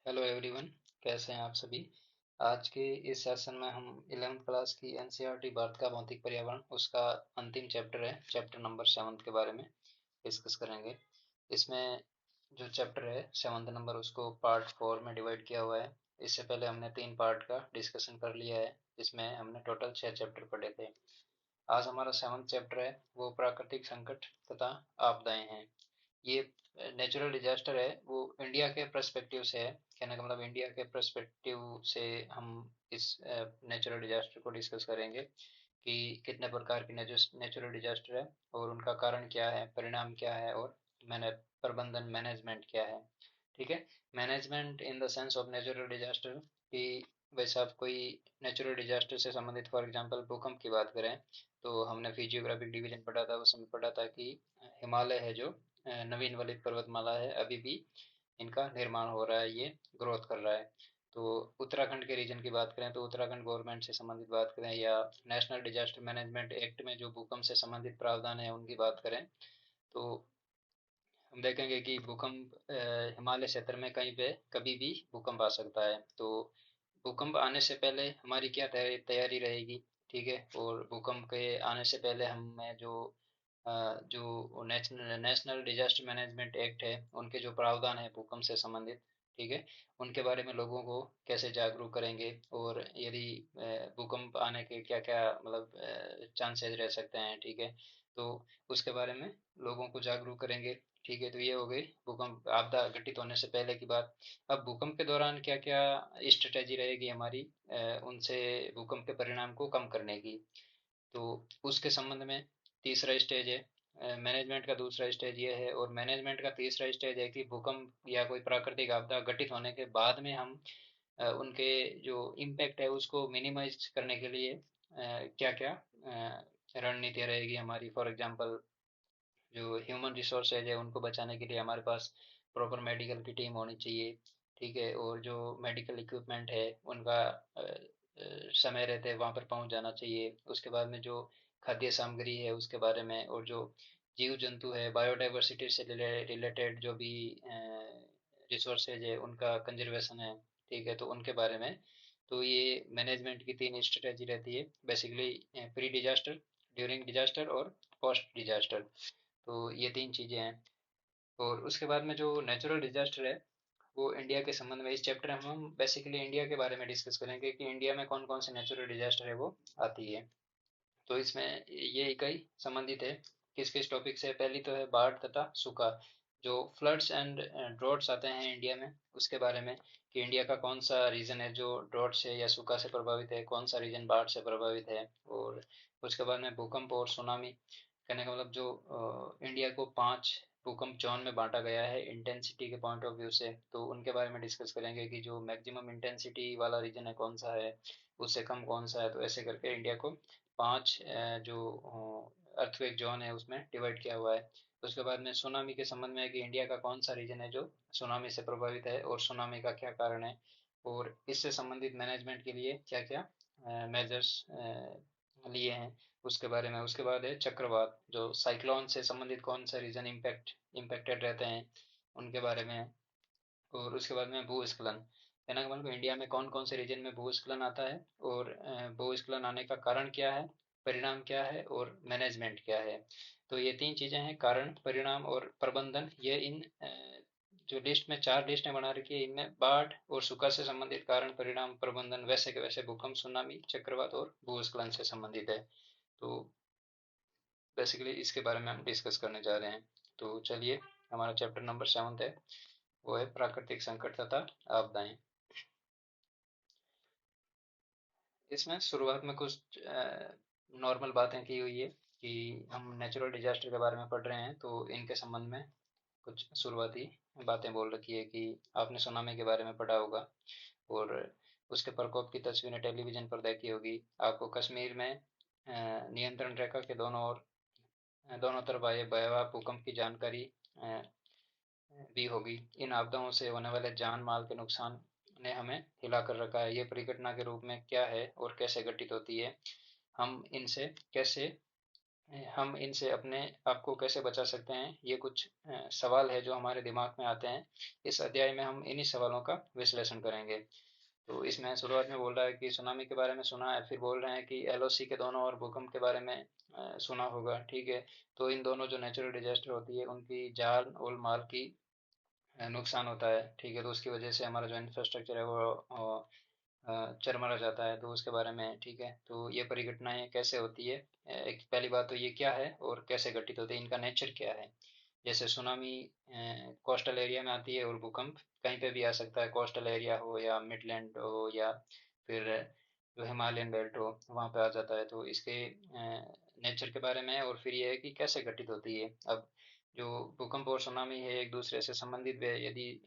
Hello everyone. कैसे हैं आप सभी। आज के इस सेशन में हम 11th क्लास की एनसीईआरटी भारत का भौतिक पर्यावरण उसका अंतिम चैप्टर है, चैप्टर नंबर 7 के बारे में डिस्कस करेंगे। इसमें जो चैप्टर है 7 नंबर, उसको पार्ट 4 में डिवाइड किया हुआ है। इससे पहले हमने 3 पार्ट का डिस्कशन कर लिया है, जिसमें हमने टोटल 6 चैप्टर पढ़े थे। आज हमारा 7th चैप्टर है, वो प्राकृतिक संकट तथा आपदाएं हैं। ये नेचुरल डिजास्टर है, वो इंडिया के पर्सपेक्टिव से है। कहने का मतलब इंडिया के पर्सपेक्टिव से हम इस नेचुरल डिजास्टर को डिस्कस करेंगे कि कितने प्रकार की नेचुरल डिजास्टर है और उनका कारण क्या है, परिणाम क्या है, और मैंने प्रबंधन मैनेजमेंट क्या है। ठीक है। Management in the sense of natural disaster कि वैसे आप कोई नेचुरल डिजास्टर से संबंधित, फॉर एग्जांपल भूकंप की बात करें, तो हमने फिजियोग्राफिक डिवीजन पढ़ा था, उसमें पढ़ा था कि हिमालय है जो नवीन वलित पर्वतमाला है, अभी भी इनका निर्माण हो रहा है, ये ग्रोथ कर रहा है। तो उत्तराखंड के रीजन की बात करें तो उत्तराखंड गवर्नमेंट से संबंधित बात करें, या नेशनल डिजास्टर मैनेजमेंट एक्ट में जो भूकंप से संबंधित प्रावधान है उनकी बात करें, तो हम देखेंगे कि भूकंप हिमालय क्षेत्र में कहीं पे कभी भी भूकंप आ सकता है। तो भूकंप आने से पहले हमारी क्या तैयारी रहेगी। ठीक है। और भूकंप के आने से पहले हमें जो national national disaster management act है, उनके जो प्रावधान है भूकंप से संबंधित, ठीक है, उनके बारे में लोगों को कैसे जागरूक करेंगे, और यदि भूकंप आने के क्या क्या मतलब चांसेस रह सकते हैं। ठीक है। तो उसके बारे में लोगों को जागरूक करेंगे। ठीक है। तो ये हो गई भूकंप आपदा घटित होने से पहले की बात। अब भूकंप के दौरान क्या क्या स्ट्रेटेजी रहेगी हमारी उनसे भूकंप के परिणाम को कम करने की। तो उसके संबंध में तीसरा स्टेज है मैनेजमेंट का, दूसरा स्टेज ये है, और मैनेजमेंट का तीसरा स्टेज है कि भूकंप या कोई प्राकृतिक आपदा घटित होने के बाद में हम उनके जो इम्पैक्ट है उसको मिनिमाइज करने के लिए क्या क्या रणनीतियाँ रहेगी हमारी। फॉर एग्जांपल जो ह्यूमन रिसोर्सेज है उनको बचाने के लिए हमारे पास प्रॉपर मेडिकल की टीम होनी चाहिए। ठीक है। और जो मेडिकल इक्विपमेंट है उनका समय रहते वहाँ पर पहुँच जाना चाहिए। उसके बाद में जो खाद्य सामग्री है उसके बारे में, और जो जीव जंतु है, बायोडाइवर्सिटी से रिलेटेड जो भी रिसोर्सेज है उनका कंजर्वेशन है। ठीक है। तो उनके बारे में, तो ये मैनेजमेंट की 3 स्ट्रेटेजी रहती है basically, pre disaster, during disaster और पोस्ट डिजास्टर। तो ये 3 चीज़ें हैं। और उसके बाद में जो नेचुरल डिजास्टर है, वो इंडिया के संबंध में इस चैप्टर में हम बेसिकली इंडिया के बारे में डिस्कस करेंगे कि इंडिया में कौन कौन से नेचुरल डिजास्टर है वो आती है। तो इसमें ये इकाई संबंधित है किस किस टॉपिक से। पहली तो है बाढ़ तथा सूखा। जो फ्लड्स एंड ड्रॉट्स आते हैं इंडिया में, उसके बारे में कि इंडिया का कौन सा रीजन है जो ड्रॉट से या सूखा से प्रभावित है, कौन सा रीजन बाढ़ से प्रभावित है। और उसके बाद में भूकंप और सुनामी। कहने का मतलब जो इंडिया को 5 भूकंप जोन में बांटा गया है इंटेंसिटी के पॉइंट ऑफ व्यू से, तो उनके बारे में डिस्कस करेंगे कि जो मैक्सिमम इंटेंसिटी वाला रीजन है कौन सा है, उससे कम कौन सा है। तो ऐसे करके इंडिया को 5 जो अर्थक्वेक जोन है उसमें डिवाइड किया हुआ है। उसके बाद में सुनामी के संबंध में है कि इंडिया का कौन सा रीजन है जो सुनामी से प्रभावित है और सुनामी का क्या कारण है, और इससे संबंधित मैनेजमेंट के लिए क्या क्या मेजर्स लिए हैं उसके बारे में। उसके बाद है चक्रवात, जो साइक्लोन से संबंधित कौन सा रीजन इम्पेक्टेड रहते हैं उनके बारे में। और उसके बाद में भूस्खलन, कहने का मतलब इंडिया में कौन कौन से रीजन में भूस्खलन आता है, और भूस्खलन आने का कारण क्या है, परिणाम क्या है, और मैनेजमेंट क्या है। तो ये 3 चीजें हैं, कारण, परिणाम और प्रबंधन। ये इन जो लिस्ट में 4 लिस्टें बना रखी है, इनमें बाढ़ और सूखा से संबंधित कारण, परिणाम, प्रबंधन वैसे के वैसे भूकंप, सुनामी, चक्रवात और भूस्खलन से संबंधित है। तो बेसिकली इसके बारे में हम डिस्कस करने जा रहे हैं। तो चलिए, हमारा चैप्टर नंबर 7 है, वो है प्राकृतिक संकट तथा आपदाएं। इसमें शुरुआत में कुछ नॉर्मल बातें की हुई है कि हम नेचुरल डिजास्टर के बारे में पढ़ रहे हैं, तो इनके संबंध में कुछ शुरुआती बातें बोल रखी है कि आपने सुनामी के बारे में पढ़ा होगा, और उसके प्रकोप की तस्वीरें टेलीविजन पर देखी होगी। आपको कश्मीर में नियंत्रण रेखा के दोनों तरफ आए भयावह भूकंप की जानकारी भी होगी। इन आपदाओं से होने वाले जान माल के नुकसान ने हमें हिला कर रखा है। ये परिघटना के रूप में क्या है और कैसे घटित होती है, हम इनसे कैसे हम इनसे अपने आप को कैसे बचा सकते हैं, ये कुछ सवाल है जो हमारे दिमाग में आते हैं। इस अध्याय में हम इन्हीं सवालों का विश्लेषण करेंगे। तो इसमें शुरुआत में बोल रहा है कि सुनामी के बारे में सुना है, फिर बोल रहे हैं कि एलओसी के दोनों और भूकंप के बारे में सुना होगा, ठीक है। तो इन दोनों जो नेचुरल डिजास्टर होती है उनकी जान और माल की नुकसान होता है, ठीक है। तो उसकी वजह से हमारा जो इंफ्रास्ट्रक्चर है वो चरमरा जाता है, तो उसके बारे में, ठीक है। तो ये परिघटनाएं कैसे होती है, एक पहली बात तो ये क्या है और कैसे घटित होती है, इनका नेचर क्या है। जैसे सुनामी कोस्टल एरिया में आती है और भूकंप कहीं पे भी आ सकता है, कोस्टल एरिया हो या मिडलैंड हो या फिर जो हिमालयन बेल्ट हो वहाँ पे आ जाता है। तो इसके नेचर के बारे में और फिर ये है कि कैसे घटित होती है। अब जो भूकंप और सुनामी है एक दूसरे से संबंधित है। यदि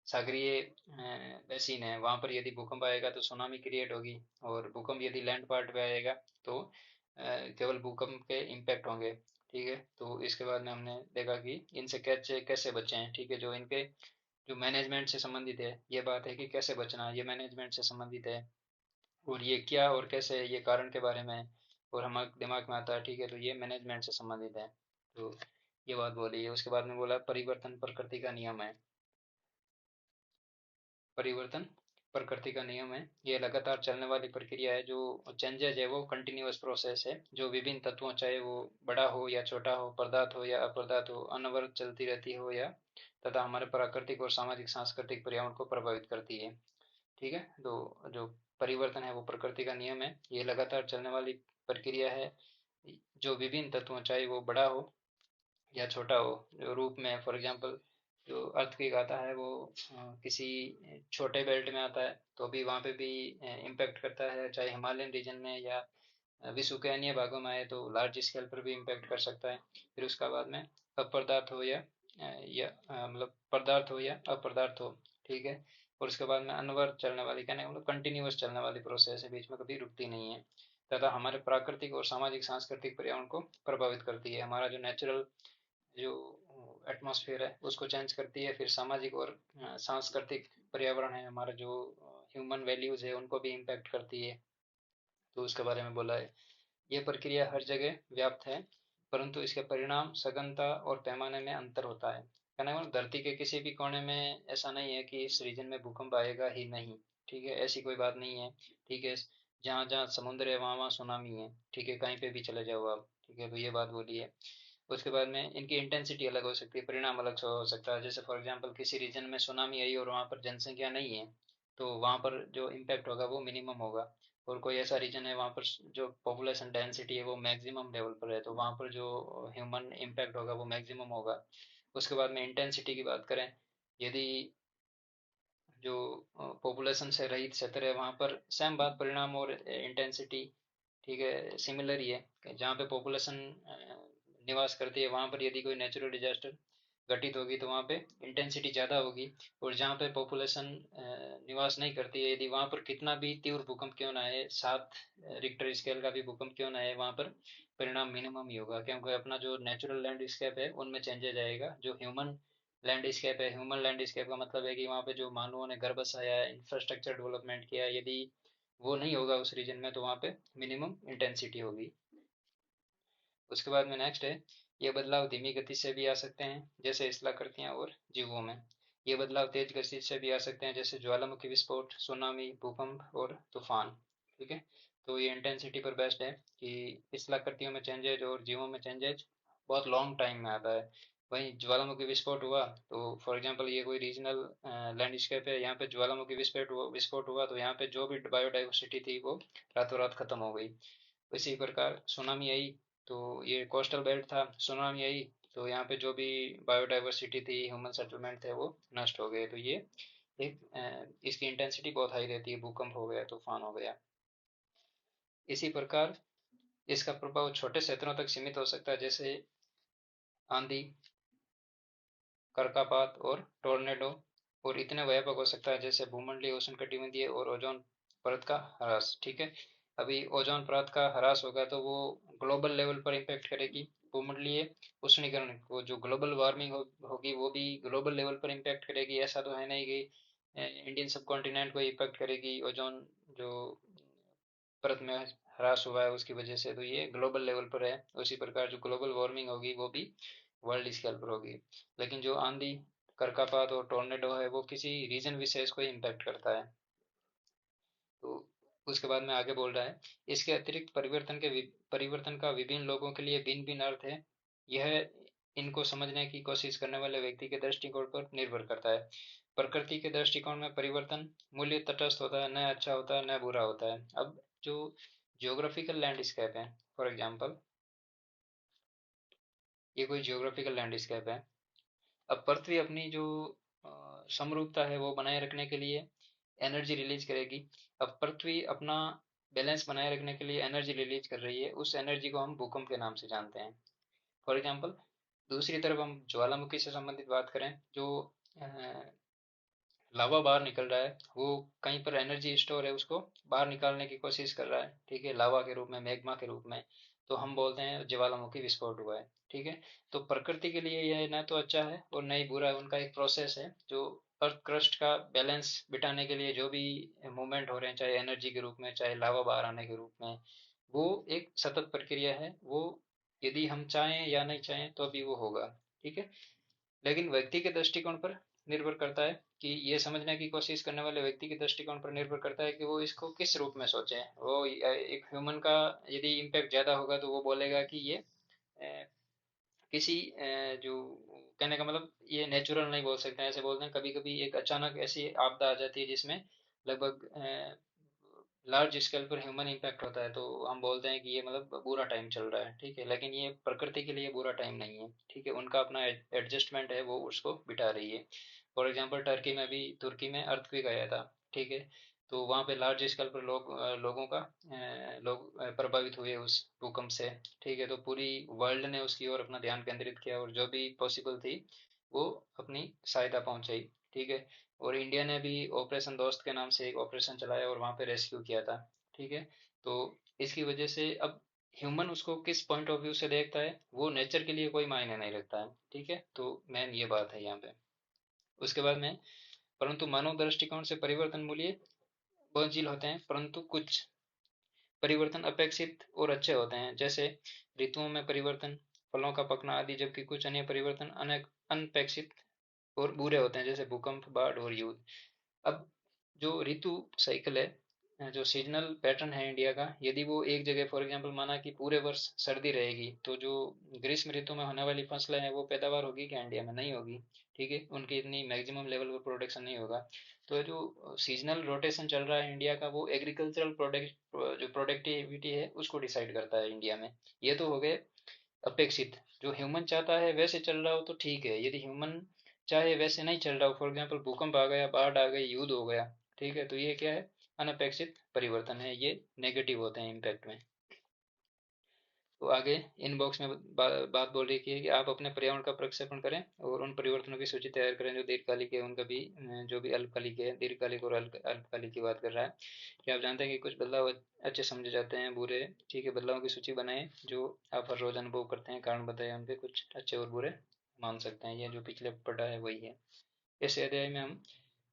सागरीय बेसिन है वहाँ पर यदि भूकंप आएगा तो सुनामी क्रिएट होगी, और भूकंप यदि लैंड पार्ट पे आएगा तो केवल भूकंप के इम्पैक्ट होंगे, ठीक है। तो इसके बाद में हमने देखा कि इनसे कैसे कैसे बचें, ठीक है। जो इनके जो मैनेजमेंट से संबंधित है, ये बात है कि कैसे बचना, ये मैनेजमेंट से संबंधित है। और ये क्या और कैसे, ये कारण के बारे में और हमारे दिमाग में आता है, ठीक है। तो ये मैनेजमेंट से संबंधित है। तो ये बात बोली है। उसके बाद में बोला परिवर्तन प्रकृति का नियम है। परिवर्तन प्रकृति का नियम है, ये लगातार चलने वाली प्रक्रिया है। जो चेंजेज है वो कंटिन्यूअस प्रोसेस है, जो विभिन्न तत्वों, चाहे वो बड़ा हो या छोटा हो, पदार्थ हो या अपदार्थ हो, अनवरत चलती रहती हो या तथा हमारे प्राकृतिक और सामाजिक सांस्कृतिक पर्यावरण को प्रभावित करती है, ठीक है। तो जो परिवर्तन है वो प्रकृति का नियम है, ये लगातार चलने वाली प्रक्रिया है। जो विभिन्न तत्वों, चाहे वो बड़ा हो या छोटा हो, जो रूप में, फॉर एग्जांपल जो अर्थक्वेक आता है वो किसी छोटे बेल्ट में आता है तो भी वहाँ पे भी इम्पेक्ट करता है, चाहे हिमालयन रीजन में या विश्व के अन्य भागों में आए तो लार्ज स्केल पर भी इम्पेक्ट कर सकता है। फिर उसका बाद में अपदार्थ हो या मतलब पदार्थ हो या अपदार्थ हो, ठीक है। और उसके बाद में अनवर चलने वाली, कहने का मतलब कंटिन्यूअस चलने वाली प्रोसेस है, बीच में कभी रुकती नहीं है। तथा हमारे प्राकृतिक और सामाजिक सांस्कृतिक पर्यावरण को प्रभावित करती है। हमारा जो नेचुरल जो एटमॉस्फेयर है उसको चेंज करती है। फिर सामाजिक और सांस्कृतिक पर्यावरण है हमारा, जो ह्यूमन वैल्यूज है उनको भी इम्पैक्ट करती है। तो उसके बारे में बोला है। ये प्रक्रिया हर जगह व्याप्त है, परंतु इसके परिणाम, सघनता और पैमाने में अंतर होता है। कहने का मतलब धरती के किसी भी कोने में ऐसा नहीं है कि इस रीजन में भूकंप आएगा ही नहीं, ठीक है। ऐसी कोई बात नहीं है, ठीक है। जहाँ जहाँ समुद्र है वहाँ वहाँ सुनामी है, ठीक है। कहीं पे भी चले जाओ आप, ठीक है। तो ये बात बोली है। उसके बाद में इनकी इंटेंसिटी अलग हो सकती है, परिणाम अलग से हो सकता है। जैसे फॉर एग्जांपल किसी रीजन में सुनामी आई और वहाँ पर जनसंख्या नहीं है तो वहाँ पर जो इम्पैक्ट होगा वो मिनिमम होगा। और कोई ऐसा रीजन है वहाँ पर जो पॉपुलेशन डेंसिटी है वो मैक्सिमम लेवल पर है तो वहाँ पर जो ह्यूमन इम्पैक्ट होगा वो मैक्सिमम होगा। उसके बाद में इंटेंसिटी की बात करें, यदि जो पॉपुलेशन से रहित क्षेत्र है वहाँ पर सेम बात, परिणाम और इंटेंसिटी, ठीक है, सिमिलर ही है। जहाँ पे पॉपुलेशन निवास करती है वहाँ पर यदि कोई नेचुरल डिजास्टर घटित होगी तो वहाँ पे इंटेंसिटी ज़्यादा होगी। और जहाँ पे पॉपुलेशन निवास नहीं करती है, यदि वहाँ पर कितना भी तीव्र भूकंप क्यों ना आए, 7 रिक्टर स्केल का भी भूकंप क्यों ना आए, वहाँ पर परिणाम मिनिमम ही होगा। क्योंकि अपना जो नेचुरल लैंडस्केप है उनमें चेंजेज आएगा। जो ह्यूमन लैंडस्केप है, ह्यूमन लैंडस्केप का मतलब है कि वहाँ पे जो मानवों ने घर बसाया है, इंफ्रास्ट्रक्चर डेवलपमेंट किया है, यदि वो नहीं होगा उस रीजन में तो वहाँ पे मिनिमम इंटेंसिटी होगी। उसके बाद में नेक्स्ट है, ये बदलाव धीमी गति से भी आ सकते हैं जैसे स्थलाकृतियाँ और जीवों में। ये बदलाव तेज गति से भी आ सकते हैं जैसे ज्वालामुखी विस्फोट, सुनामी, भूकंप और तूफान, ठीक है। तो ये इंटेंसिटी पर बेस्ड है कि स्थलाकृतियों में चेंजेज और जीवों में चेंजेज बहुत लॉन्ग टाइम में आता है। वहीं ज्वालामुखी विस्फोट हुआ तो फॉर एग्जांपल ये कोई रीजनल लैंडस्केप है, यहाँ पे ज्वालामुखी विस्फोट हुआ तो यहाँ पे जो भी बायोडाइवर्सिटी थी वो रातों रात खत्म हो गई। इसी प्रकार सुनामी आई तो ये कोस्टल बेल्ट था, सुनामी आई तो यहाँ पे जो भी बायोडाइवर्सिटी थी, ह्यूमन सेटलमेंट थे वो नष्ट हो गए। तो ये इसकी इंटेंसिटी बहुत हाई रहती है, भूकंप हो गया, तूफान हो गया। इसी प्रकार इसका प्रभाव छोटे क्षेत्रों तक सीमित हो सकता है जैसे आंधी, कर्कापात और टोर्नेडो। और इतने व्यापक हो सकता है जैसे भूमंडलीय उष्णकटिबंधीय और ओजोन परत का ह्रास, ठीक है। अभी ओजोन परत का ह्रास होगा तो वो ग्लोबल लेवल पर इम्पेक्ट करेगी। भूमंडलीय उष्णीकरण को, जो ग्लोबल वार्मिंग होगी वो भी ग्लोबल लेवल पर इम्पेक्ट करेगी। ऐसा तो है नहीं कि इंडियन सब कॉन्टिनेंट को इफेक्ट करेगी ओजोन जो परत में ह्रास हुआ है उसकी वजह से, तो ये ग्लोबल लेवल पर है। उसी प्रकार जो ग्लोबल वार्मिंग होगी वो भी वर्ल्ड स्केल पर होगी। लेकिन जो आंधी, कर्कापात और टोर्नेडो है वो किसी रीजन विशेष को इम्पैक्ट करता है। तो उसके बाद में आगे बोल रहा है, इसके अतिरिक्त परिवर्तन का विभिन्न लोगों के लिए भिन्न भिन्न अर्थ है। यह इनको समझने की कोशिश करने वाले व्यक्ति के दृष्टिकोण पर निर्भर करता है। प्रकृति के दृष्टिकोण में परिवर्तन मूल्य तटस्थ होता है, न अच्छा होता है न बुरा होता है। अब जो जियोग्राफिकल लैंडस्केप है, फॉर एग्जांपल ये कोई जियोग्राफिकल लैंडस्केप है। अब पृथ्वी अपनी जो समरूपता है वो बनाए रखने के लिए एनर्जी रिलीज करेगी। अब पृथ्वी अपना बैलेंस बनाए रखने के लिए एनर्जी रिलीज कर रही है, उस एनर्जी को हम भूकंप के नाम से जानते हैं। फॉर एग्जांपल दूसरी तरफ हम ज्वालामुखी से संबंधित बात करें, जो लावा बाहर निकल रहा है, वो कहीं पर एनर्जी स्टोर है, उसको बाहर निकालने की कोशिश कर रहा है, ठीक है, लावा के रूप में, मैग्मा के रूप में। तो हम बोलते हैं ज्वालामुखी विस्फोट हुआ है, ठीक है। तो प्रकृति के लिए यह ना तो अच्छा है और न ही बुरा है, उनका एक प्रोसेस है जो अर्थ क्रस्ट का बैलेंस बिठाने के लिए जो भी मूवमेंट हो रहे हैं, चाहे एनर्जी के रूप में चाहे लावा बाहर आने के रूप में, वो एक सतत प्रक्रिया है। वो यदि हम चाहें या नहीं चाहें तो भी वो होगा, ठीक है। लेकिन व्यक्ति के दृष्टिकोण पर निर्भर करता है कि ये समझने की कोशिश करने वाले व्यक्ति के दृष्टिकोण पर निर्भर करता है कि वो इसको किस रूप में सोचे। वो एक ह्यूमन का यदि इम्पैक्ट ज़्यादा होगा तो वो बोलेगा कि ये किसी जो कहने का मतलब ये नेचुरल नहीं बोल सकते हैं, ऐसे बोलते हैं कभी कभी एक अचानक ऐसी आपदा आ जाती है जिसमें लगभग लार्ज स्केल पर ह्यूमन इम्पैक्ट होता है, तो हम बोलते हैं कि ये मतलब बुरा टाइम चल रहा है, ठीक है। लेकिन ये प्रकृति के लिए बुरा टाइम नहीं है, ठीक है, उनका अपना एडजस्टमेंट है, वो उसको बिठा रही है। फॉर एग्जांपल टर्की में भी, तुर्की में अर्थक्वेक आया था, ठीक है। तो वहाँ पे लार्ज स्केल पर लोगों का लोग प्रभावित हुए उस भूकंप से, ठीक है। तो पूरी वर्ल्ड ने उसकी ओर अपना ध्यान केंद्रित किया और जो भी पॉसिबल थी वो अपनी सहायता पहुंचाई, ठीक है। और इंडिया ने भी ऑपरेशन दोस्त के नाम से एक ऑपरेशन चलाया और वहाँ पे रेस्क्यू किया था, ठीक है। तो इसकी वजह से अब ह्यूमन उसको किस पॉइंट ऑफ व्यू से देखता है वो नेचर के लिए कोई मायने नहीं रखता है, ठीक है। तो मेन ये बात है यहाँ पे। उसके बाद में, परंतु मानव दृष्टिकोण से परिवर्तन मूल्य बहुजील होते हैं, परंतु कुछ परिवर्तन अपेक्षित और अच्छे होते हैं, जैसे ऋतुओं में परिवर्तन, फलों का पकना आदि। जबकि कुछ अन्य परिवर्तन अनपेक्षित और बुरे होते हैं, जैसे भूकंप, बाढ़ और युद्ध। अब जो ऋतु साइकिल है, जो सीजनल पैटर्न है इंडिया का, यदि वो एक जगह फॉर एग्जांपल माना कि पूरे वर्ष सर्दी रहेगी, तो जो ग्रीष्म ऋतु में होने वाली फसलें हैं वो पैदावार होगी क्या इंडिया में? नहीं होगी, ठीक है, उनकी इतनी मैक्सिमम लेवल पर प्रोडक्शन नहीं होगा। तो जो सीजनल रोटेशन चल रहा है इंडिया का, वो एग्रीकल्चरल प्रोडक्ट जो प्रोडक्टिविटी है उसको डिसाइड करता है इंडिया में। ये तो हो गए अपेक्षित। जो ह्यूमन चाहता है वैसे चल रहा हो तो ठीक है, यदि ह्यूमन चाहे वैसे नहीं चल रहा हो, फॉर एग्जांपल भूकंप आ गया, बाढ़ आ गई, युद्ध हो गया, ठीक है, तो ये क्या है? अनपेक्षित परिवर्तन है, ये नेगेटिव होते हैं इम्पैक्ट में। तो आगे इन बॉक्स में बात बोल रही है कि आप अपने पर्यावरण का प्रक्षेपण करें और उन परिवर्तनों की सूची तैयार करें जो दीर्घकालिक है, उनका भी जो भी अल्पकालिक है, दीर्घकालिक और अल्पकालिक की बात कर रहा है। कि आप जानते हैं कि कुछ बदलाव अच्छे समझे जाते हैं, बुरे, ठीक है। बदलावों की सूची बनाएं जो आप हर रोज अनुभव करते हैं, कारण बताएं उनके, कुछ अच्छे और बुरे मान सकते हैं। ये जो पिछले पढ़ा है वही है। इस अध्याय में हम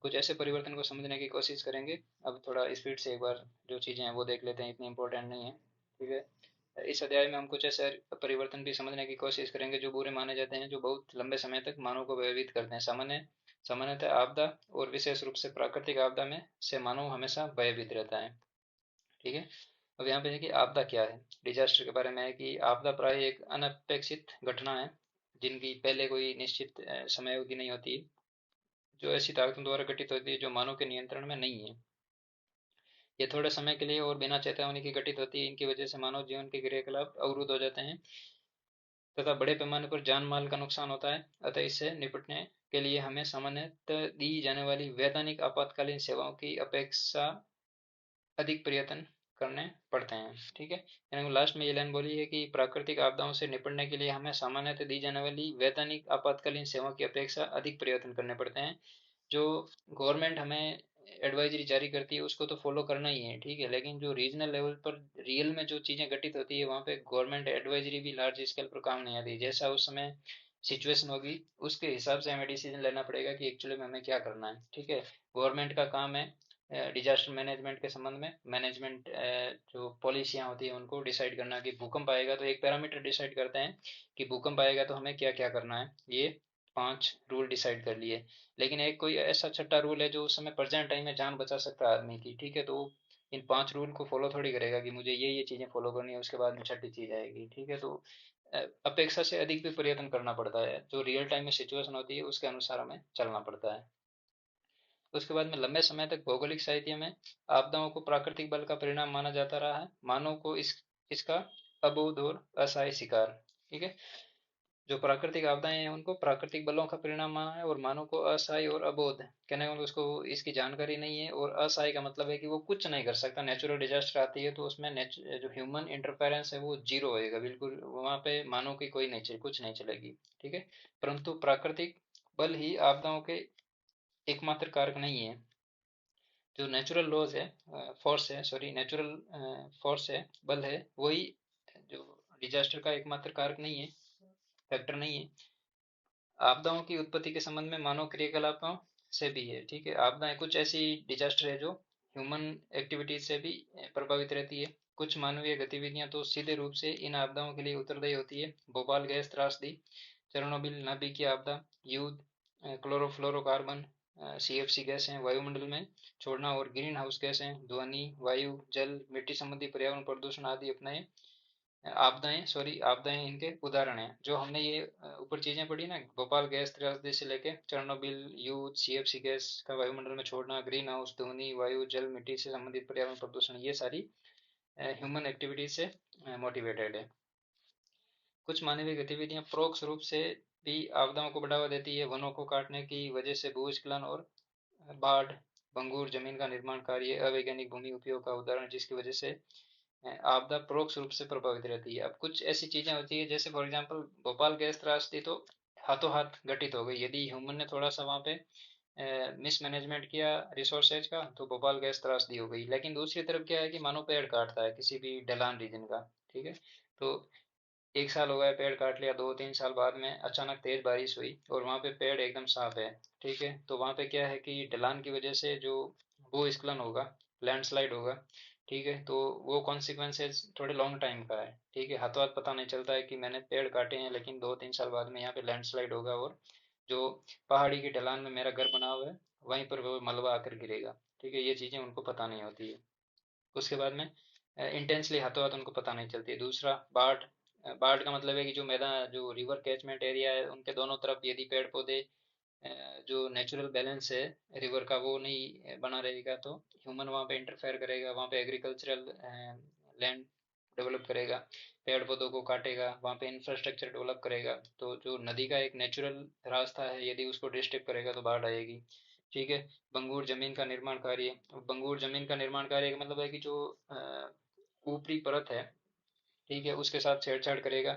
कुछ ऐसे परिवर्तन को समझने की कोशिश करेंगे। अब थोड़ा स्पीड से एक बार जो चीज़ें हैं वो देख लेते हैं, इतनी इंपॉर्टेंट नहीं है, ठीक है। इस अध्याय में हम कुछ ऐसे परिवर्तन भी समझने की कोशिश करेंगे जो बुरे माने जाते हैं, जो बहुत लंबे समय तक मानव को भयभीत करते हैं। सामान्यतः आपदा और विशेष रूप से प्राकृतिक आपदा में से मानव हमेशा भयभीत रहता है, ठीक है। अब यहाँ पे है कि आपदा क्या है। डिजास्टर के बारे में है कि आपदा प्राय एक अनपेक्षित घटना है जिनकी पहले कोई निश्चित समय अवधि नहीं होती, जो ऐसी ताकतों द्वारा घटित होती है जो मानव के नियंत्रण में नहीं है। ये थोड़े समय के लिए और बिना चेतावनी की घटित होती है। इनकी वजह से मानव जीवन के क्रियाकलाप अवरुद्ध हो जाते हैं तथा बड़े पैमाने पर जान माल का नुकसान होता है। अतः इससे निपटने के लिए हमें सामान्यतः दी जाने वाली वैधानिक आपातकालीन सेवाओं की अपेक्षा अधिक प्रयत्न करने पड़ते हैं, ठीक है। यानी लास्ट में ये लाइन बोली है कि प्राकृतिक आपदाओं से निपटने के लिए हमें सामान्यतः दी जाने वाली वैधानिक आपातकालीन सेवाओं की अपेक्षा अधिक प्रयत्न करने पड़ते हैं। जो गवर्नमेंट हमें एडवाइजरी जारी करती है उसको तो फॉलो करना ही है, ठीक है। लेकिन जो रीजनल लेवल पर रियल में जो चीज़ें घटित होती है वहाँ पे गवर्नमेंट एडवाइजरी भी लार्ज स्केल पर काम नहीं आती। जैसा उस समय सिचुएशन होगी उसके हिसाब से हमें डिसीजन लेना पड़ेगा कि एक्चुअली में हमें क्या करना है, ठीक है। गवर्नमेंट का काम है डिजास्टर मैनेजमेंट के संबंध में मैनेजमेंट जो पॉलिसियाँ होती है उनको डिसाइड करना कि भूकंप आएगा तो एक पैरामीटर डिसाइड करते हैं कि भूकंप आएगा तो हमें क्या क्या करना है। ये 5 रूल डिसाइड कर लिए। लेकिन एक कोई ऐसा छठा रूल है जो उस समय प्रेजेंट टाइम में जान बचा सकता है आदमी की, ठीक है। तो इन 5 रूल को फॉलो थोड़ी करेगा कि मुझे ये चीज़ें फॉलो करनी है उसके बाद में छठी चीज़ आएगी, ठीक है। तो अपेक्षा से अधिक भी प्रयत्न करना पड़ता है, जो रियल टाइम में सिचुएशन होती है उसके अनुसार हमें चलना पड़ता है। उसके बाद में लंबे समय तक भौगोलिक साहित्य में आपदाओं को प्राकृतिक बल का परिणाम माना जाता रहा है। मानव को इसका अबोध और असहाय शिकार, ठीक है। जो प्राकृतिक आपदाएं हैं उनको प्राकृतिक बलों का परिणाम माना है, और मानव को असहाय और अबोध कहने का मतलब उसको इसकी जानकारी नहीं है, और असहाय का मतलब है कि वो कुछ नहीं कर सकता। नेचुरल डिजास्टर आती है तो उसमें जो ह्यूमन इंटरफेरेंस है वो जीरो होएगा, बिल्कुल वहाँ पे मानव की कोई नहीं चले, कुछ नहीं चलेगी, ठीक है। परंतु प्राकृतिक बल ही आपदाओं के एकमात्र कारक नहीं है। जो नेचुरल लॉज है, फोर्स है, सॉरी, नेचुरल फोर्स है, बल है, वही जो डिजास्टर का एकमात्र कारक नहीं है, फैक्टर नहीं है। आपदाओं की उत्पत्ति के संबंध में मानव क्रियाकलापों से भी है, ठीक है। आपदाएं कुछ ऐसी डिजास्टर है जो ह्यूमन एक्टिविटीज से भी प्रभावित रहती है। कुछ मानवीय गतिविधियां तो सीधे रूप से इन आपदाओं के लिए उत्तरदायी होती है। भोपाल गैस त्रासदी, चेरनोबिल नाभिकीय आपदा, युद्ध, क्लोरोफ्लोरोकार्बन, सीएफसी गैसें वायुमंडल में छोड़ना, और ग्रीन हाउस गैसें, ध्वनि, वायु, जल, मिट्टी संबंधी पर्यावरण प्रदूषण आदि अपने आपदाएं इनके उदाहरण हैं। जो हमने ये ऊपर चीजें पढ़ी ना, भोपाल गैस त्रासदी से लेके चेरनोबिल, युद्ध, सीएफसी गैस का वायुमंडल में छोड़ना, ग्रीन हाउस, ध्वनि, वायु, जल, मिट्टी से संबंधित पर्यावरण प्रदूषण, ये सारी ह्यूमन एक्टिविटीज से मोटिवेटेड है। कुछ मानवीय गतिविधियां परोक्ष रूप से भी आपदाओं को बढ़ावा देती है। वनों को काटने की वजह से भूस्खलन और बाढ़, भंगुर जमीन का निर्माण कार्य, अवैज्ञानिक भूमि उपयोग का उदाहरण, जिसकी वजह से आपदा परोक्ष रूप से प्रभावित रहती है। अब कुछ ऐसी चीजें होती है जैसे फॉर एग्जांपल भोपाल गैस त्रासदी तो हाथों हाथ घटित हो गई। यदि ह्यूमन ने थोड़ा सा वहाँ पे मिसमैनेजमेंट किया रिसोर्सेज का तो भोपाल गैस त्रासदी हो गई। लेकिन दूसरी तरफ क्या है कि मानो पेड़ काटता है किसी भी ढलान रीजन का, ठीक है। तो एक साल हो गया पेड़ काट लिया, 2-3 साल बाद में अचानक तेज बारिश हुई और वहाँ पे पेड़ एकदम साफ है, ठीक है। तो वहाँ पे क्या है कि ढलान की वजह से जो भूस्खलन होगा, लैंडस्लाइड होगा, ठीक है। तो वो कॉन्सिक्वेंसेज थोड़े लॉन्ग टाइम का है, ठीक है। हाथों हाथ पता नहीं चलता है कि मैंने पेड़ काटे हैं, लेकिन 2-3 साल बाद में यहाँ पे लैंडस्लाइड होगा और जो पहाड़ी की ढलान में मेरा घर बना हुआ है वहीं पर वो मलबा आकर गिरेगा, ठीक है। ये चीज़ें उनको पता नहीं होती है। उसके बाद में इंटेंसली हाथों हाथ उनको पता नहीं चलती है। दूसरा बाढ़, बाढ़ का मतलब है कि जो मैदान, जो रिवर कैचमेंट एरिया है उनके दोनों तरफ यदि पेड़ पौधे, जो नेचुरल बैलेंस है रिवर का वो नहीं बना रहेगा तो ह्यूमन वहाँ पे इंटरफेयर करेगा, वहाँ पे एग्रीकल्चरल लैंड डेवलप करेगा, पेड़ पौधों को काटेगा, वहाँ पे इंफ्रास्ट्रक्चर डेवलप करेगा। तो जो नदी का एक नेचुरल रास्ता है यदि उसको डिस्टर्ब करेगा तो बाढ़ आएगी, ठीक है। बंगूर जमीन का निर्माण कार्य, बंगूर जमीन का निर्माण कार्य का मतलब है कि जो ऊपरी परत है, ठीक है, उसके साथ छेड़छाड़ करेगा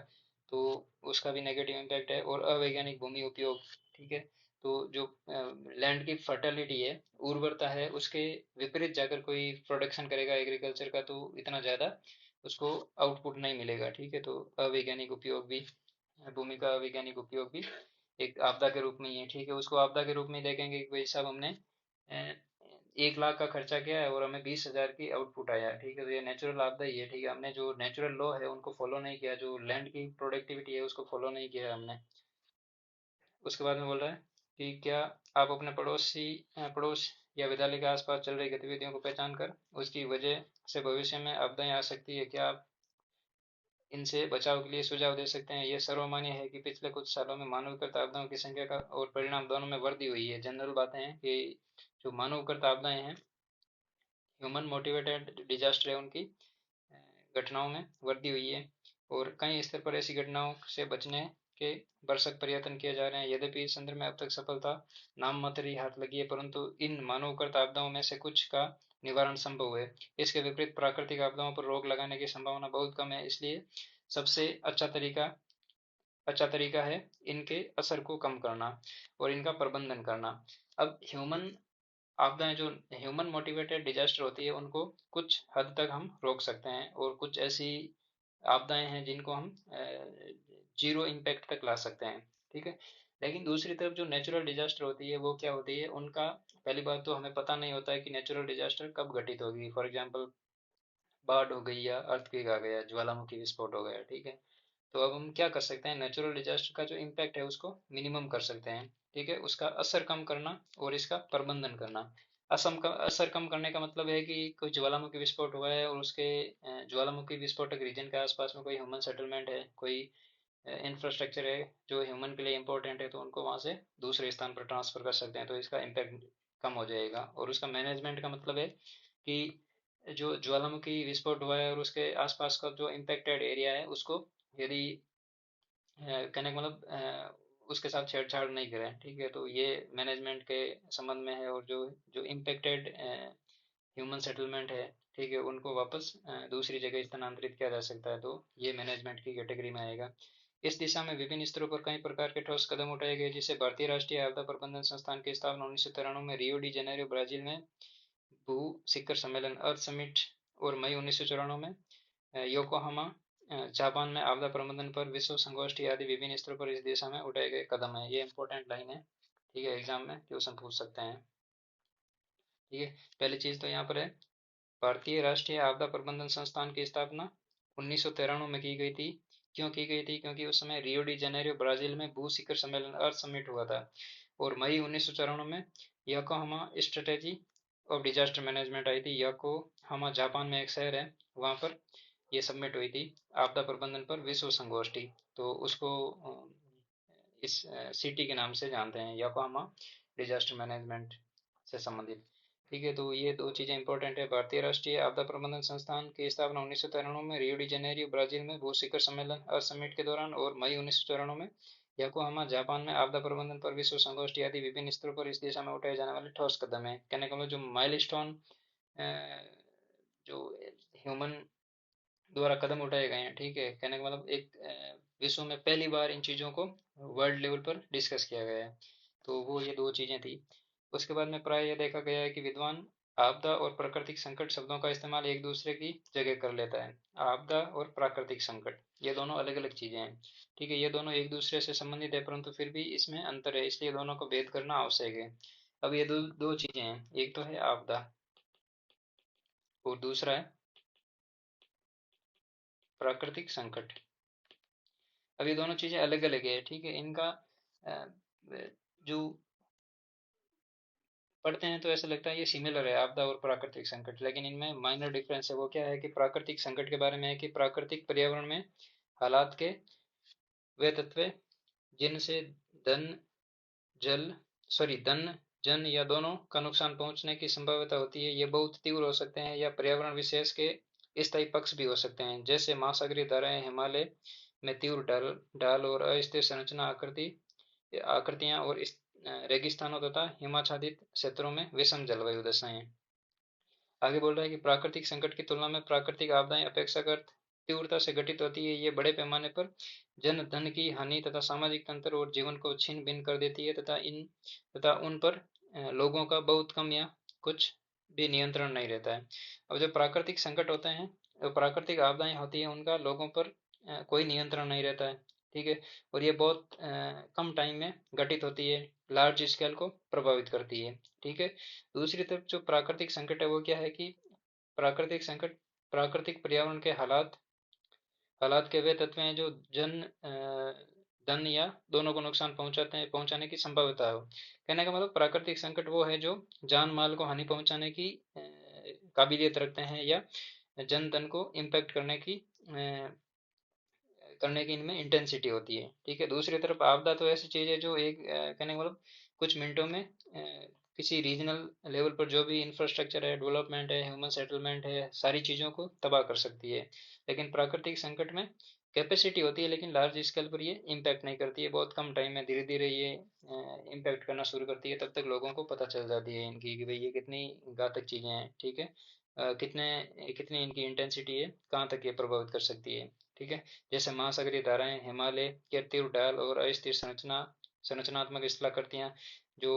तो उसका भी नेगेटिव इम्पैक्ट है। और अवैज्ञानिक भूमि उपयोग, ठीक है। तो जो लैंड की फर्टिलिटी है, उर्वरता है, उसके विपरीत जाकर कोई प्रोडक्शन करेगा एग्रीकल्चर का तो इतना ज़्यादा उसको आउटपुट नहीं मिलेगा, ठीक है। तो अवैज्ञानिक उपयोग भी, भूमि का अवैज्ञानिक उपयोग भी एक आपदा के रूप में ही है, ठीक है। उसको आपदा के रूप में देखेंगे कि भाई साहब हमने 1 लाख का खर्चा किया है और हमें 20,000 की आउटपुट आया, ठीक है। तो ये नेचुरल आपदा ही है, ठीक है। हमने जो नेचुरल लॉ है उनको फॉलो नहीं किया, जो लैंड की प्रोडक्टिविटी है उसको फॉलो नहीं किया हमने। उसके बाद में बोल रहा है कि क्या आप अपने पड़ोस या विद्यालय के आसपास चल रही गतिविधियों को पहचान कर उसकी वजह से भविष्य में आपदाएं आ सकती है, क्या आप इनसे बचाव के लिए सुझाव दे सकते हैं। यह सर्वमान्य है कि पिछले कुछ सालों में मानवकृत आपदाओं की संख्या का और परिणाम दोनों में वृद्धि हुई है। जनरल बातें हैं कि जो मानवकृत आपदाएं हैं, ह्यूमन मोटिवेटेड डिजास्टर है, उनकी घटनाओं में वृद्धि हुई है और कई स्तर पर ऐसी घटनाओं से बचने के भरसक प्रयत्न किए जा रहे हैं। यद्यपि इस संदर्भ में अब तक सफलता नाम मात्र ही हाथ लगी है, परंतु इन मानवकृत आपदाओं में से कुछ का निवारण संभव है। इसके विपरीत प्राकृतिक आपदाओं पर रोक लगाने की संभावना बहुत कम है। इसलिए सबसे अच्छा तरीका है इनके असर को कम करना और इनका प्रबंधन करना। अब आपदाएं जो ह्यूमन मोटिवेटेड डिजास्टर होती है उनको कुछ हद तक हम रोक सकते हैं, और कुछ ऐसी आपदाएं हैं जिनको हम जीरो इम्पैक्ट तक ला सकते हैं, ठीक है। लेकिन दूसरी तरफ जो नेचुरल डिजास्टर होती है वो क्या होती है, उनका पहली बात तो हमें पता नहीं होता है कि नेचुरल डिजास्टर कब घटित होगी। फॉर एग्जांपल बाढ़ हो गई या अर्थक्वेक आ गया, ज्वालामुखी विस्फोट हो गया, ठीक है। तो अब हम क्या कर सकते हैं, नेचुरल डिजास्टर का जो इम्पैक्ट है उसको मिनिमम कर सकते हैं, ठीक है। उसका असर कम करना और इसका प्रबंधन करना। असम का असर कम करने का मतलब है कि कोई ज्वालामुखी विस्फोट हुआ है और उसके ज्वालामुखी विस्फोटक रीजन के आसपास में कोई ह्यूमन सेटलमेंट है, कोई इंफ्रास्ट्रक्चर है जो ह्यूमन के लिए इंपॉर्टेंट है, तो उनको वहां से दूसरे स्थान पर ट्रांसफर कर सकते हैं, तो इसका इम्पैक्ट कम हो जाएगा। और उसका मैनेजमेंट का मतलब है कि जो ज्वालामुखी विस्फोट हुआ है और उसके आसपास का जो इम्पेक्टेड एरिया है उसको, यदि कहने का मतलब उसके साथ छेड़छाड़ नहीं करें, ठीक है। तो ये मैनेजमेंट के संबंध में है। और जो जो इम्पेक्टेड ह्यूमन सेटलमेंट है, ठीक है, उनको वापस दूसरी जगह स्थानांतरित किया जा सकता है, तो ये मैनेजमेंट की कैटेगरी में आएगा। इस दिशा में विभिन्न स्तरों पर कई प्रकार के ठोस कदम उठाए गए, जिसे भारतीय राष्ट्रीय आपदा प्रबंधन संस्थान की स्थापना 1993 में रियो डी जेनेरियो ब्राजील में भू शिखर सम्मेलन अर्थ समिट, और मई 1994 में योकोहामा जापान में आपदा प्रबंधन पर विश्व संगोष्ठी आदि विभिन्न स्तरों पर इस दिशा में उठाए गए कदम है। ये इंपॉर्टेंट लाइन है, ठीक है, एग्जाम में क्वेश्चन पूछ सकते हैं, ठीक है। पहली चीज तो यहाँ पर है, भारतीय राष्ट्रीय आपदा प्रबंधन संस्थान की स्थापना 1993 में की गई थी। क्यों की गई थी? क्योंकि उस समय रियो डी जेनेरियो ब्राजील में भू शिखर सम्मेलन अर्थ समिट हुआ था। और मई 1994 में Yokohama strategy of disaster management आई थी। योकोहामा जापान में एक शहर है, वहाँ पर ये सबमिट हुई थी आपदा प्रबंधन पर विश्व संगोष्ठी। तो उसको इस सिटी के नाम से जानते हैं, योकोहामा डिजास्टर मैनेजमेंट से संबंधित, ठीक है। तो ये दो चीज़ें इंपॉर्टेंट है। भारतीय राष्ट्रीय आपदा प्रबंधन संस्थान की स्थापना 1993 में रियो डी जेनेरियो ब्राजील में भू शिखर सम्मेलन अर्थ समिट के दौरान, और मई 1994 में योकोहामा जापान में आपदा प्रबंधन पर विश्व संगोष्ठी आदि विभिन्न स्तरों पर इस दिशा में उठाए जाने वाले ठोस कदम है। कहने का मतलब जो माइलस्टोन, जो ह्यूमन द्वारा कदम उठाए गए हैं, ठीक है। कहने का मतलब एक विश्व में पहली बार इन चीज़ों को वर्ल्ड लेवल पर डिस्कस किया गया है, तो वो ये दो चीज़ें थी। उसके बाद में प्राय यह देखा गया है कि विद्वान आपदा और प्राकृतिक संकट शब्दों का इस्तेमाल एक दूसरे की जगह कर लेता है। आपदा और प्राकृतिक संकट ये दोनों अलग अलग चीज़ें हैं, ठीक है। ये दोनों एक दूसरे से संबंधित है, परंतु फिर भी इसमें अंतर है, इसलिए दोनों को भेद करना आवश्यक है। अब ये दो दो चीज़ें हैं, एक तो है आपदा और दूसरा है प्राकृतिक संकट। अब ये दोनों चीजें अलग अलग है, ठीक है। इनका अ, जो पढ़ते हैं तो ऐसा लगता है ये सिमिलर है, आपदा और प्राकृतिक संकट, लेकिन इनमें माइनर डिफरेंस है। वो क्या है कि प्राकृतिक संकट के बारे में है कि प्राकृतिक पर्यावरण में हालात के वे तत्व जिनसे धन जल सॉरी धन जन या दोनों का नुकसान पहुंचने की संभाव्यता होती है, ये बहुत तीव्र हो सकते हैं, या पर्यावरण विशेष के स्थायी पक्ष भी हो सकते हैं, जैसे महासागरीय धाराएं, हिमालय में तीव्र ढाल ढाल और अस्थिर संरचना आकृतियां, और इस रेगिस्तानों तथा हिमाच्छादित क्षेत्रों में विषम जलवायु दशाएं। आगे बोल रहा है कि प्राकृतिक संकट की तुलना में प्राकृतिक आपदाएं अपेक्षाकृत तीव्रता से घटित होती है। ये बड़े पैमाने पर जन धन की हानि तथा सामाजिक तंत्र और जीवन को छिन्न भिन्न कर देती है, तथा उन पर लोगों का बहुत कम या कुछ भी नियंत्रण नहीं रहता है। अब जो प्राकृतिक संकट होते हैं, जो प्राकृतिक आपदाएं होती है, उनका लोगों पर कोई नियंत्रण नहीं रहता है, ठीक है। और ये बहुत कम टाइम में घटित होती है, लार्ज स्केल को प्रभावित करती है, ठीक है। दूसरी तरफ जो प्राकृतिक संकट है वो क्या है कि प्राकृतिक संकट प्राकृतिक पर्यावरण के हालात हालात के वे तत्व हैं जो जन धन या दोनों को नुकसान पहुंचाने की संभाव्यता हो। कहने का मतलब प्राकृतिक संकट वो है जो जान माल को हानि पहुंचाने की काबिलियत रखते हैं, या जन धन को इम्पैक्ट करने की इनमें इंटेंसिटी होती है, ठीक है। दूसरी तरफ आपदा तो ऐसी चीज़ है जो एक कहने का मतलब कुछ मिनटों में किसी रीजनल लेवल पर जो भी इंफ्रास्ट्रक्चर है, डेवलपमेंट है, ह्यूमन सेटलमेंट है, सारी चीज़ों को तबाह कर सकती है। लेकिन प्राकृतिक संकट में कैपेसिटी होती है, लेकिन लार्ज स्केल पर ये इम्पैक्ट नहीं करती है, बहुत कम टाइम में धीरे धीरे ये इम्पैक्ट करना शुरू करती है, तब तक लोगों को पता चल जाती है इनकी कि भाई ये कितनी घातक चीज़ें हैं, ठीक है। कितनी इनकी इंटेंसिटी है, कहाँ तक ये प्रभावित कर सकती है, ठीक है। जैसे महासागरीय धाराएं, हिमालय के तीव्र ढाल और अस्थिर संरचनात्मक स्थलाकृतियाँ, जो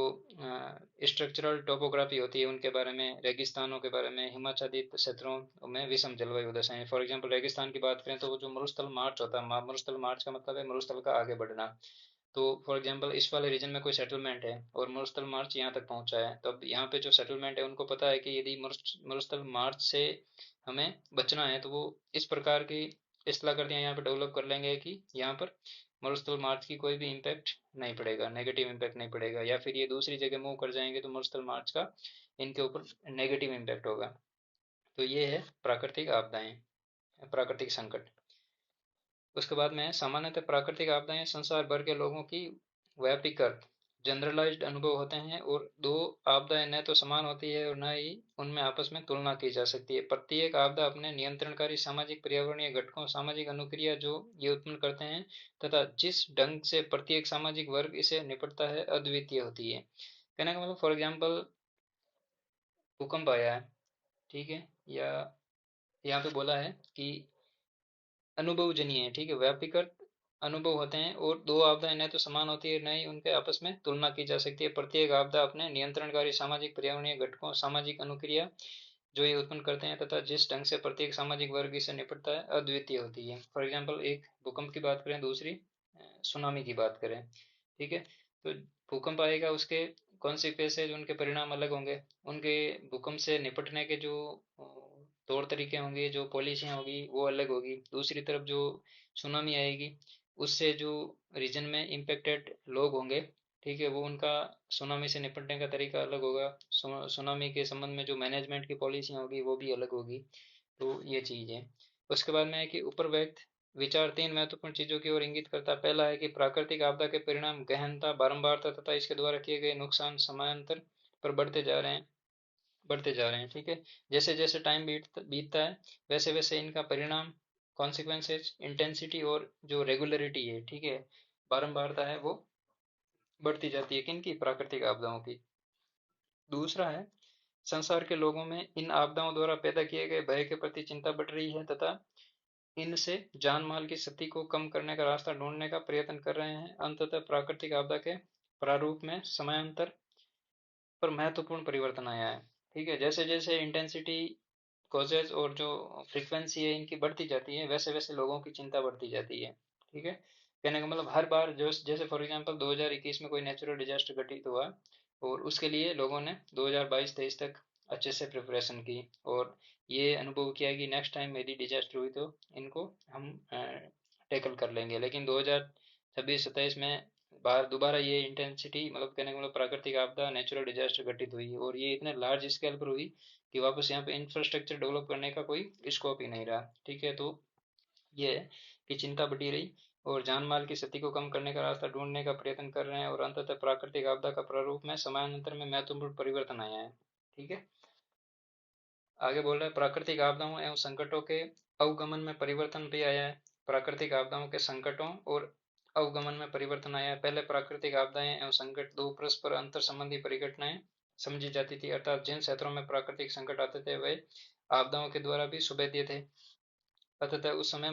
स्ट्रक्चरल टोपोग्राफी होती है उनके बारे में, रेगिस्तानों के बारे में, हिमाच्छादित क्षेत्रों में विषम जलवायु दशाएं। फॉर एग्जांपल रेगिस्तान की बात करें तो वो जो मरुस्थल मार्च होता है, मरुस्थल मार्च का मतलब है मरुस्थल का आगे बढ़ना, तो फॉर एग्जांपल इस वाले रीजन में कोई सेटलमेंट है और मरुस्थल मार्च यहाँ तक पहुँचा है, तो अब यहाँ पे जो सेटलमेंट है उनको पता है कि यदि मरुस्थल मार्च से हमें बचना है तो वो इस प्रकार की इस्तेला कर दिया यहाँ पे डेवलप कर लेंगे कि यहाँ पर मरुस्थल मार्च की कोई भी इम्पैक्ट नहीं पड़ेगा, नेगेटिव इम्पैक्ट नहीं पड़ेगा, या फिर ये दूसरी जगह मूव कर जाएंगे तो मरुस्थल मार्च का इनके ऊपर नेगेटिव इम्पैक्ट होगा। तो ये है प्राकृतिक आपदाएं, प्राकृतिक संकट। उसके बाद में सामान्यतः प्राकृतिक आपदाएं संसार भर के लोगों की व्यापीकृत जनरलाइज्ड अनुभव होते हैं, और दो आपदाएं न तो समान होती है और न ही उनमें आपस में तुलना की जा सकती है। प्रत्येक आपदा अपने नियंत्रणकारी सामाजिक पर्यावरणीय घटकों सामाजिक अनुक्रिया जो ये उत्पन्न करते हैं तथा जिस ढंग से प्रत्येक सामाजिक वर्ग इसे निपटता है अद्वितीय होती है। कहने का मतलब फॉर एग्जाम्पल भूकंप आया है, ठीक है, या यहाँ पे बोला है कि अनुभवजन्य है, ठीक है, व्यापीकृत अनुभव होते हैं, और दो आपदाएं न तो समान होती है न ही उनके आपस में तुलना की जा सकती है। प्रत्येक आपदा अपने नियंत्रणकारी सामाजिक पर्यावरणीय घटकों सामाजिक अनुक्रिया जो ये उत्पन्न करते हैं तथा जिस ढंग से प्रत्येक सामाजिक वर्ग इसे निपटता है अद्वितीय होती है। फॉर एग्जाम्पल एक भूकंप की बात करें, दूसरी सुनामी की बात करें, ठीक है। तो भूकंप आएगा, उसके कॉन्सिक्वेंसेज उनके परिणाम अलग होंगे, उनके भूकंप से निपटने के जो तौर तरीके होंगे, जो पॉलिसियाँ होगी वो अलग होगी। दूसरी तरफ जो सुनामी आएगी उससे जो रीजन में इम्पेक्टेड लोग होंगे, ठीक है, वो उनका सुनामी से निपटने का तरीका अलग होगा। सुनामी के संबंध में जो मैनेजमेंट की पॉलिसियाँ होगी वो भी अलग होगी। तो ये चीज़ है। उसके बाद में है कि उपरव्यक्त विचार तीन महत्वपूर्ण चीजों की ओर इंगित करता है। पहला है कि प्राकृतिक आपदा के परिणाम गहनता बारंबारता तथा इसके द्वारा किए गए नुकसान समयांतर पर बढ़ते जा रहे हैं, ठीक है। जैसे जैसे टाइम बीतता है वैसे वैसे इनका परिणाम कॉन्सिक्वेंसेज इंटेंसिटी और जो रेगुलरिटी है, ठीक है, बारंबारता है वो बढ़ती जाती है किनकी, प्राकृतिक आपदाओं की। दूसरा है संसार के लोगों में इन आपदाओं द्वारा पैदा किए गए भय के प्रति चिंता बढ़ रही है तथा इनसे जान माल की क्षति को कम करने का रास्ता ढूंढने का प्रयत्न कर रहे हैं। अंततः प्राकृतिक आपदा के प्रारूप में समयांतर पर महत्वपूर्ण परिवर्तन आया है, ठीक है। जैसे जैसे इंटेंसिटी कॉजेज और जो फ्रीक्वेंसी है इनकी बढ़ती जाती है वैसे वैसे लोगों की चिंता बढ़ती जाती है, ठीक है। कहने का मतलब हर बार जो जैसे फॉर एग्जांपल 2021 में कोई नेचुरल डिजास्टर घटित हुआ और उसके लिए लोगों ने 2022-23 तक अच्छे से प्रिपरेशन की और ये अनुभव किया कि नेक्स्ट टाइम यदि डिजास्टर हुई तो इनको हम टैकल कर लेंगे। लेकिन 2026-27 में बार दोबारा ये इंटेंसिटी मतलब कहने का मतलब प्राकृतिक आपदा नेचुरल डिजास्टर घटित हुई और ये इतने लार्ज स्केल पर हुई कि वापस यहाँ पे इंफ्रास्ट्रक्चर डेवलप करने का कोई स्कोप ही नहीं रहा, ठीक है। तो ये है कि चिंता बढ़ी रही और जान माल की क्षति को कम करने का रास्ता ढूंढने का प्रयत्न कर रहे हैं, और अंततः प्राकृतिक आपदा का प्रारूप में समयानंतर में महत्वपूर्ण परिवर्तन आया है, ठीक है। आगे बोल रहा है प्राकृतिक आपदाओं एवं संकटों के अवगमन में परिवर्तन भी आया है। प्राकृतिक आपदाओं के संकटों और अवगमन में परिवर्तन आया है। पहले प्राकृतिक आपदाएं एवं संकट दो परस्पर अंतर संबंधी परिघटनाएं समझी जाती थी, अर्थात जिन क्षेत्रों में प्राकृतिक संकट आते थे वे आपदाओं के द्वारा भी सुभेद्य थे। अतः उस समय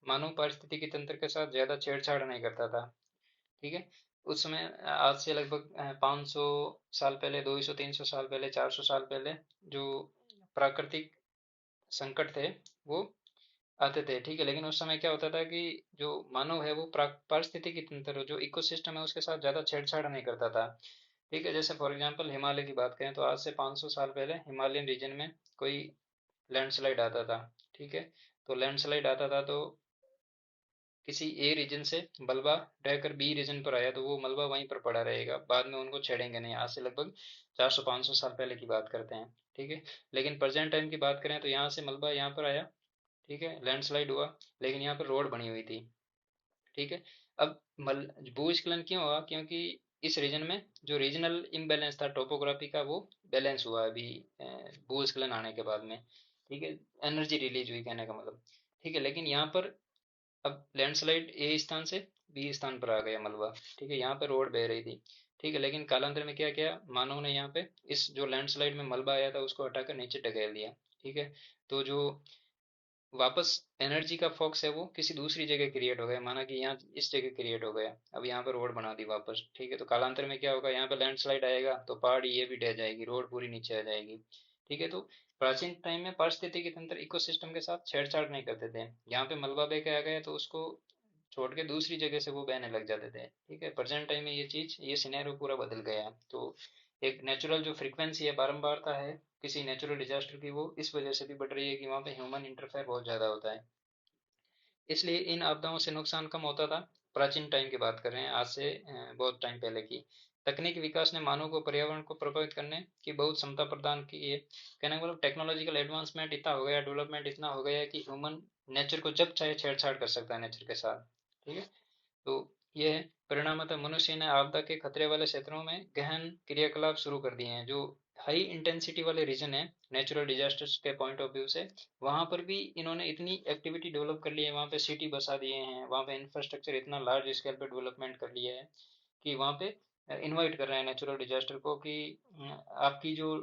मानव पारिस्थितिकी तंत्र के साथ ज्यादा छेड़छाड़ नहीं करता था, ठीक है। उस समय आज से लगभग 500 साल पहले, 200 300 साल पहले, 400 साल पहले जो प्राकृतिक संकट थे वो आते थे, ठीक है। लेकिन उस समय क्या होता था कि जो मानव है वो पारिस्थितिकी तंत्र जो इकोसिस्टम है उसके साथ ज्यादा छेड़छाड़ नहीं करता था, ठीक है। जैसे फॉर एग्जांपल हिमालय की बात करें तो आज से 500 साल पहले हिमालयन रीजन में कोई लैंडस्लाइड आता था, ठीक है। तो लैंडस्लाइड आता था तो किसी ए रीजन से मलबा ढहकर बी रीजन पर आया तो वो मलबा वहीं पर पड़ा रहेगा, बाद में उनको छेड़ेंगे नहीं। आज से लगभग 400-500 साल पहले की बात करते हैं, ठीक है। लेकिन प्रेजेंट टाइम की बात करें तो यहाँ से मलबा यहाँ पर आया, ठीक है, लैंडस्लाइड हुआ, लेकिन यहाँ पर रोड बनी हुई थी, ठीक है। अब भूस्खलन क्यों हुआ, क्योंकि इस रीजन में जो रीजनल इम्बैलेंस था टोपोग्राफी का वो बैलेंस हुआ अभी भूस्खलन आने के बाद में, ठीक है। एनर्जी रिलीज हुई कहने का मतलब, ठीक है। लेकिन यहाँ पर अब लैंडस्लाइड ए स्थान से बी स्थान पर आ गया मलबा, ठीक है, यहाँ पे रोड बह रही थी, ठीक है। लेकिन कालांतर में क्या किया मानव ने, यहाँ पे इस जो लैंडस्लाइड में मलबा आया था उसको हटाकर नीचे ढकेल दिया, ठीक है। तो जो वापस एनर्जी का फोकस है वो किसी दूसरी जगह क्रिएट हो गया, माना कि यहाँ इस जगह क्रिएट हो गया, अब यहाँ पर रोड बना दी वापस, ठीक है। तो कालांतर में क्या होगा, यहाँ पे लैंडस्लाइड आएगा तो पहाड़ी ये भी ढह जाएगी, रोड पूरी नीचे आ जाएगी, ठीक है। तो प्राचीन टाइम में पारिस्थितिकी तंत्र इकोसिस्टम के साथ छेड़छाड़ नहीं करते थे। यहाँ पे मलबा बह के आ गया तो उसको छोड़ के दूसरी जगह से वो बहने लग जाते थे। ठीक है, प्रेजेंट टाइम में ये चीज, ये सिनेरियो पूरा बदल गया है। तो एक नेचुरल जो फ्रीक्वेंसी है, बारंबारता है किसी नेचुरल डिजास्टर की, वो इस वजह से भी बढ़ रही है कि वहाँ पे ह्यूमन इंटरफेयर बहुत ज्यादा होता है। इसलिए इन आपदाओं से नुकसान कम होता था। प्राचीन टाइम की बात कर रहे हैं, आज से बहुत टाइम पहले की। तकनीकी विकास ने मानव को पर्यावरण को प्रभावित करने की बहुत क्षमता प्रदान की है। कहने का मतलब टेक्नोलॉजिकल एडवांसमेंट इतना हो गया, डेवलपमेंट इतना हो गया है कि ह्यूमन नेचर को जब चाहे छेड़छाड़ कर सकता है नेचर के साथ। ठीक है, तो ये है परिणामतः मनुष्य ने आपदा के खतरे वाले क्षेत्रों में गहन क्रियाकलाप शुरू कर दिए हैं। जो हाई इंटेंसिटी वाले रीजन है नेचुरल डिजास्टर्स के पॉइंट ऑफ व्यू से, वहां पर भी इन्होंने इतनी एक्टिविटी डेवलप कर ली है, वहां पे सिटी बसा दिए हैं, वहां पे इंफ्रास्ट्रक्चर इतना लार्ज स्केल पे डेवलपमेंट कर लिया है कि वहां पे इनवाइट कर रहे हैं नेचुरल डिजास्टर को कि आपकी जो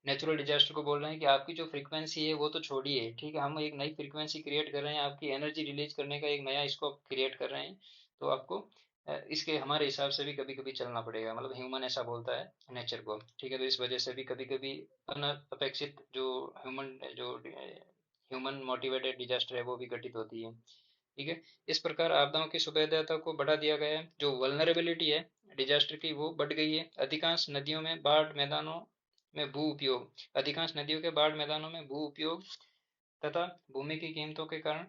नेचुरल डिजास्टर को बोल रहे हैं कि आपकी जो फ्रीक्वेंसी है वो तो छोड़िए, ठीक है, हम एक नई फ्रीक्वेंसी क्रिएट कर रहे हैं, आपकी एनर्जी रिलीज करने का एक नया स्कोप क्रिएट कर रहे हैं। तो आपको इसके हमारे हिसाब से भी कभी कभी चलना पड़ेगा, मतलब ह्यूमन ऐसा बोलता है नेचर को। ठीक है, तो इस वजह से भी कभी कभी अनअपेक्षित जो ह्यूमन मोटिवेटेड डिजास्टर है वो भी घटित होती है। ठीक है, इस प्रकार आपदाओं की सुभेद्यता को बढ़ा दिया गया है। जो वल्नरेबिलिटी है डिजास्टर की वो बढ़ गई है। अधिकांश नदियों में बाढ़ मैदानों में भू उपयोग अधिकांश नदियों के बाढ़ मैदानों में भू उपयोग तथा भूमि की कीमतों के कारण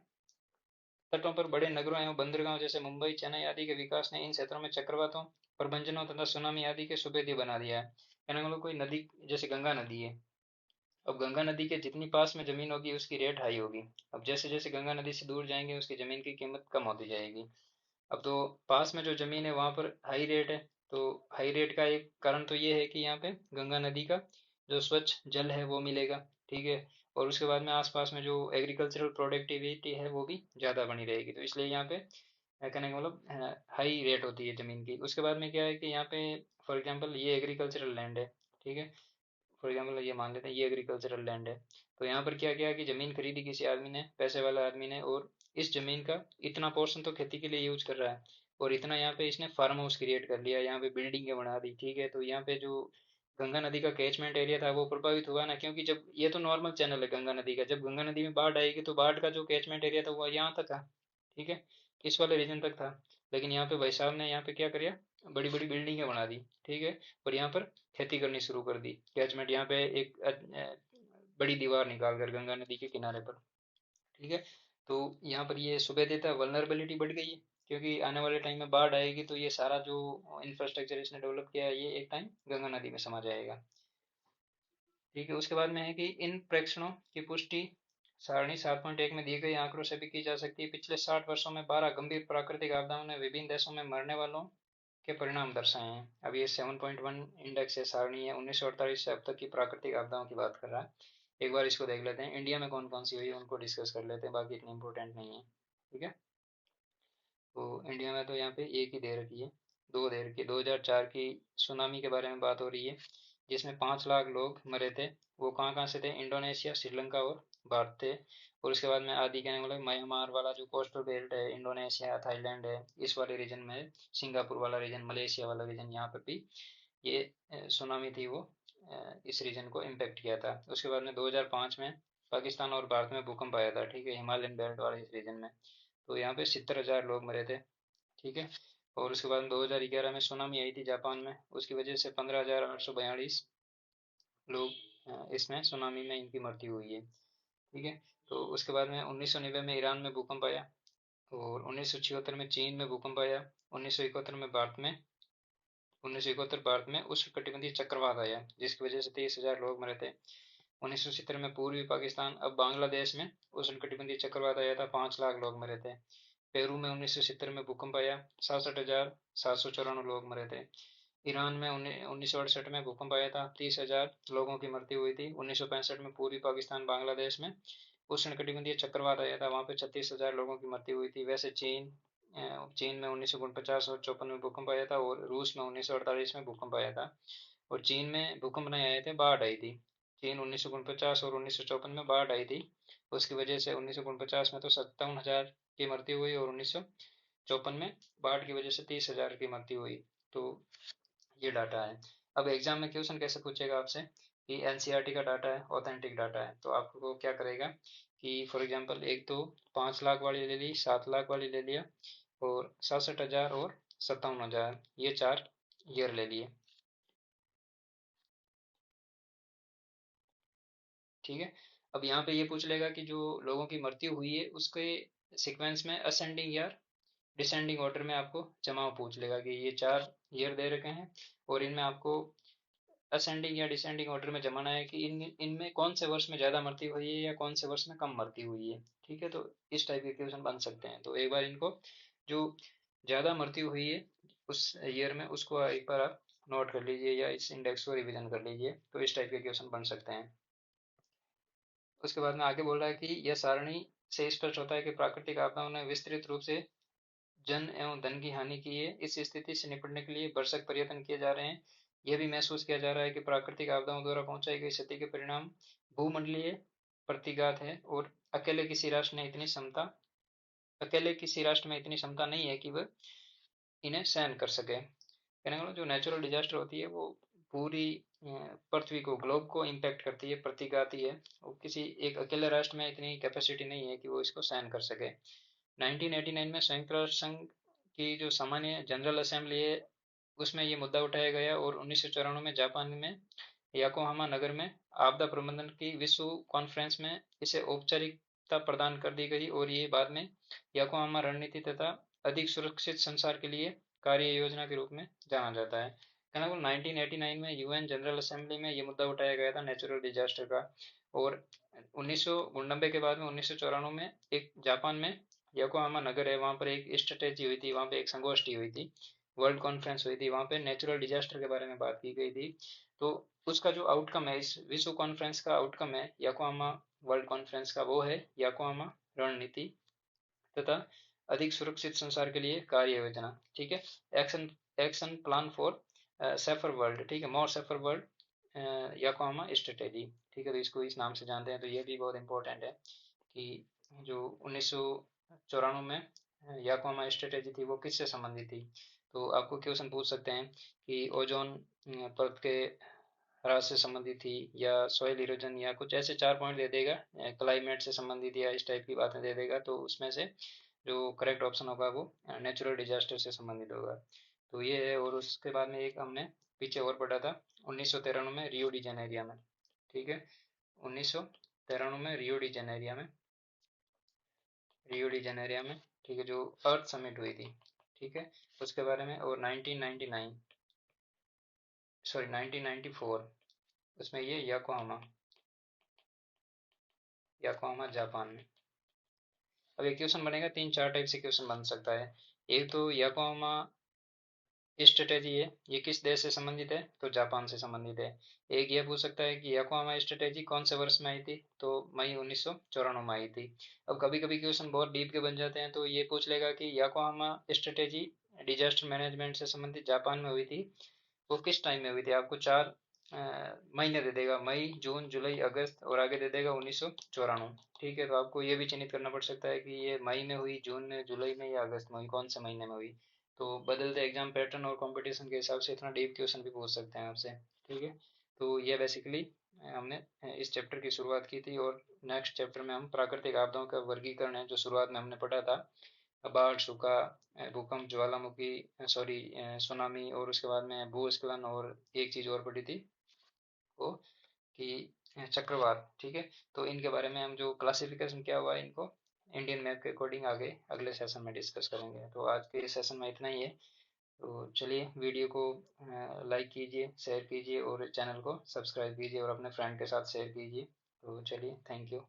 तटों पर बड़े नगरों एवं बंदरगाहों जैसे मुंबई, चेन्नई आदि के विकास ने इन क्षेत्रों में चक्रवातों, प्रबंधनों तथा सुनामी आदि के सुभेद्य बना दिया है। कहने का मतलब कोई नदी जैसे गंगा नदी है, अब गंगा नदी के जितनी पास में जमीन होगी उसकी रेट हाई होगी। अब जैसे जैसे गंगा नदी से दूर जाएंगे उसकी जमीन की कीमत कम होती जाएगी। अब तो पास में जो जमीन है वहां पर हाई रेट है। तो हाई रेट का एक कारण तो ये है कि यहाँ पे गंगा नदी का जो स्वच्छ जल है वो मिलेगा। ठीक है, और उसके बाद में आसपास में जो एग्रीकल्चरल प्रोडक्टिविटी है वो भी ज़्यादा बनी रहेगी, तो इसलिए यहाँ पे कहने का मतलब हाई रेट होती है ज़मीन की। उसके बाद में क्या है कि यहाँ पे फॉर एग्जांपल ये एग्रीकल्चरल लैंड है। ठीक है, फॉर एग्जाम्पल ये मान लेते हैं ये एग्रीकल्चरल लैंड है। तो यहाँ पर क्या किया कि ज़मीन खरीदी किसी आदमी ने, पैसे वाले आदमी ने, और इस ज़मीन का इतना पोर्शन तो खेती के लिए यूज कर रहा है, और इतना यहाँ पे इसने फार्म हाउस क्रिएट कर लिया, यहाँ पे बिल्डिंगें बना दी। ठीक है, तो यहाँ पे जो गंगा नदी का कैचमेंट एरिया था वो प्रभावित हुआ ना, क्योंकि जब ये तो नॉर्मल चैनल है गंगा नदी का, जब गंगा नदी में बाढ़ आएगी तो बाढ़ का जो कैचमेंट एरिया था वो यहाँ तक था। ठीक है, इस वाले रीजन तक था। लेकिन यहाँ पे भाई साहब ने यहाँ पे क्या किया, बड़ी बड़ी बिल्डिंगें बना दी। ठीक है, और यहाँ पर खेती करनी शुरू कर दी। कैचमेंट यहाँ पे एक बड़ी दीवार निकाल कर गंगा नदी के किनारे पर। ठीक है, तो यहाँ पर ये सुबह देता है वल्नरेबिलिटी बढ़ गई है, क्योंकि आने वाले टाइम में बाढ़ आएगी तो ये सारा जो इंफ्रास्ट्रक्चर इसने डेवलप किया है ये एक टाइम गंगा नदी में समा जाएगा। ठीक है, उसके बाद में है कि इन प्रेक्षणों की पुष्टि सारणी 7.1 में दिए गए आंकड़ों से भी की जा सकती है। पिछले 60 वर्षों में 12 गंभीर प्राकृतिक आपदाओं ने विभिन्न देशों में मरने वालों के परिणाम दर्शाए हैं। अब ये 7.1 इंडेक्स है, सारणी है, 1948 से अब तक की प्राकृतिक आपदाओं की बात कर रहा है। एक बार इसको देख लेते हैं, इंडिया में कौन कौन सी हुई है उनको डिस्कस कर लेते हैं, बाकी इतनी इंपॉर्टेंट नहीं है। ठीक है, तो इंडिया में तो यहाँ पे एक ही दे रखी है, दो दे रखी है। 2004 की सुनामी के बारे में बात हो रही है, जिसमें 5 लाख लोग मरे थे। वो कहाँ कहाँ से थे, इंडोनेशिया, श्रीलंका और भारत थे। और उसके बाद में आदि कहने मतलब म्यांमार वाला जो कोस्टल बेल्ट है, इंडोनेशिया, थाईलैंड है, इस वाले रीजन में, सिंगापुर वाला रीजन, मलेशिया वाला रीजन, यहाँ पर भी ये सुनामी थी वो इस रीजन को इम्पेक्ट किया था। उसके बाद में 2005 में पाकिस्तान और भारत में भूकंप आया था। ठीक है, हिमालयन बेल्ट वाले इस रीजन में, तो यहाँ पे 70,000 लोग मरे थे। ठीक है, और उसके बाद 2011 में सुनामी आई थी जापान में, उसकी वजह से 15,842 लोग इसमें सुनामी में इनकी मृत्यु हुई है। ठीक है, तो उसके बाद में 1990 में ईरान में भूकंप आया, और 1976 में चीन में भूकंप आया, 1971 में भारत में 1971 भारत में उष्णकटिबंधीय चक्रवात आया जिसकी वजह से 23,000 लोग मरे थे। 1970 में पूर्वी पाकिस्तान अब बांग्लादेश में उष्णकटिबंधीय चक्रवात आया था, 5 लाख लोग मरे थे। पेरू में 1970 में भूकंप आया, 67,794 लोग मरे थे। ईरान में 1968 में भूकंप आया था, 30,000 लोगों की मृत्यु हुई थी। 1965 में पूर्वी पाकिस्तान बांग्लादेश में उष्णकटिबंधीय चक्रवात आया था, वहाँ पे 36,000 लोगों की मृत्यु हुई थी। वैसे चीन में 1949 और 54 में भूकंप आया था, और रूस में 1948 में भूकंप आया था। और चीन में भूकंप नहीं आए थे, बाढ़ आई थी। चीन 1949 और 1954 में बाढ़ आई थी, उसकी वजह से 1949 में तो 57,000 की मृत्यु हुई, और 1954 में बाढ़ की वजह से 30,000 की मृत्यु हुई। तो ये डाटा है। अब एग्जाम में क्वेश्चन कैसे पूछेगा आपसे कि एनसीईआरटी का डाटा है, ऑथेंटिक डाटा है, तो आपको क्या करेगा कि फॉर एग्जांपल एक तो 5 लाख वाली ले ली, 7 लाख वाली ले लिया, और 67,000 और 57,000, ये 4 ईयर ले लिए। ठीक है। अब यहाँ पे ये पूछ लेगा कि जो लोगों की मृत्यु हुई है उसके सीक्वेंस में असेंडिंग या डिसेंडिंग ऑर्डर में आपको जमाव पूछ लेगा कि ये 4 ईयर दे रखे हैं और इनमें आपको असेंडिंग या डिसेंडिंग ऑर्डर में जमाना है कि इनमें कौन से वर्ष में ज़्यादा मृत्यु हुई है या कौन से वर्ष में कम मृत्यु हुई है। ठीक है, तो इस टाइप के क्वेश्चन बन सकते हैं। तो एक बार इनको जो ज़्यादा मृत्यु हुई है उस ईयर में उसको एक बार आप नोट कर लीजिए या इस इंडेक्स को रिवीजन कर लीजिए, तो इस टाइप के क्वेश्चन बन सकते हैं। उसके बाद में आगे बोल रहा है कि यह सारणी से स्पष्ट होता है कि प्राकृतिक आपदाओं ने विस्तृत रूप से जन एवं धन की हानि की है। इस स्थिति से निपटने के लिए भरसक प्रयत्न किए जा रहे हैं। यह भी महसूस किया जा रहा है कि प्राकृतिक आपदाओं द्वारा पहुंचाई गई क्षति के परिणाम भूमंडलीय प्रतिघात है और अकेले किसी राष्ट्र में इतनी क्षमता नहीं है कि वह इन्हें सहन कर सके। कहने का मतलब जो नेचुरल डिजास्टर होती है वो पूरी पृथ्वी को, ग्लोब को इम्पैक्ट करती है, प्रतिघाती है। वो किसी एक अकेले राष्ट्र में इतनी कैपेसिटी नहीं है कि वो इसको सहन कर सके। 1989 में संयुक्त राष्ट्र संघ की जो सामान्य जनरल असेंबली है उसमें ये मुद्दा उठाया गया और 1994 में जापान में याकोहामा नगर में आपदा प्रबंधन की विश्व कॉन्फ्रेंस में इसे औपचारिकता प्रदान कर दी गई और ये बाद में याकोहामा रणनीति तथा अधिक सुरक्षित संसार के लिए कार्य योजना के रूप में जाना जाता है। कहना कुल 1989 में यूएन जनरल असेंबली में ये मुद्दा उठाया गया था नेचुरल डिजास्टर का। और 1999 के बाद में 1994 में एक जापान में योकोहामा नगर है, वहाँ पर एक स्ट्रेटेजी हुई थी, वहाँ पे एक संगोष्ठी हुई थी, वर्ल्ड कॉन्फ्रेंस हुई थी, वहाँ पे नेचुरल डिजास्टर के बारे में बात की गई थी। तो उसका जो आउटकम है, इस विश्व कॉन्फ्रेंस का आउटकम है योकोहामा वर्ल्ड कॉन्फ्रेंस का, वो है योकोहामा रणनीति तथा अधिक सुरक्षित संसार के लिए कार्य योजना। ठीक है, action action plan for safer world. ठीक है, more safer world Yokohama strategy. ठीक है, तो इसको इस नाम से जानते हैं। तो ये भी बहुत इंपॉर्टेंट है कि जो 1994 में योकोहामा स्ट्रेटेजी थी वो किससे संबंधित थी। तो आपको क्वेश्चन पूछ सकते हैं कि ओजोन परत के ह्रास से संबंधित थी या सॉइल इरोजन या कुछ ऐसे 4 पॉइंट दे देगा, क्लाइमेट से संबंधित या इस टाइप की बातें दे देगा। तो उसमें से जो करेक्ट ऑप्शन होगा वो नेचुरल डिजास्टर से संबंधित होगा। तो ये है। और उसके बाद में एक हमने पीछे और पढ़ा था 1993 में रियो डी जेनेरिया में। ठीक है, 1993 में रियो डी जेनेरिया में, ठीक है, जो अर्थ समिट हुई थी। ठीक है, उसके बारे में। और 1999 सॉरी 1994 उसमें ये याकोहामा जापान में। अब एक क्वेश्चन बनेगा, तीन चार टाइप से क्वेश्चन बन सकता है। एक तो याकोहामा स्ट्रेटेजी है, ये किस देश से संबंधित है, तो जापान से संबंधित है। एक ये पूछ सकता है कि याकोहामा स्ट्रेटेजी कौन से वर्ष में आई थी, तो मई 1994 में आई थी। अब कभी कभी क्वेश्चन बहुत डीप के बन जाते हैं, तो ये पूछ लेगा कि याकोहामा स्ट्रेटेजी डिजास्टर मैनेजमेंट से संबंधित जापान में हुई थी, वो किस टाइम में हुई थी। आपको 4 महीने दे देगा, मई, जून, जुलाई, अगस्त, और आगे दे देगा 1994। ठीक है, तो आपको ये भी चिन्हित करना पड़ सकता है कि ये मई में हुई, जून में, जुलाई में या अगस्त में हुई, कौन से महीने में हुई। तो बदलते एग्जाम पैटर्न और कंपटीशन के हिसाब से इतना डीप क्वेश्चन भी पूछ सकते हैं आपसे। ठीक है, तो ये बेसिकली हमने इस चैप्टर की शुरुआत की थी। और नेक्स्ट चैप्टर में हम प्राकृतिक आपदाओं का वर्गीकरण है जो शुरुआत में हमने पढ़ा था, बाढ़, सूखा, भूकंप, ज्वालामुखी, सॉरी सुनामी, और उसके बाद में भूस्खलन, और एक चीज और पढ़ी थी वो कि चक्रवात। ठीक है, तो इनके बारे में हम जो क्लासिफिकेशन क्या हुआ है इनको इंडियन मैप के अकॉर्डिंग आगे अगले सेशन में डिस्कस करेंगे। तो आज के सेशन में इतना ही है। तो चलिए, वीडियो को लाइक कीजिए, शेयर कीजिए और चैनल को सब्सक्राइब कीजिए और अपने फ्रेंड के साथ शेयर कीजिए। तो चलिए, थैंक यू।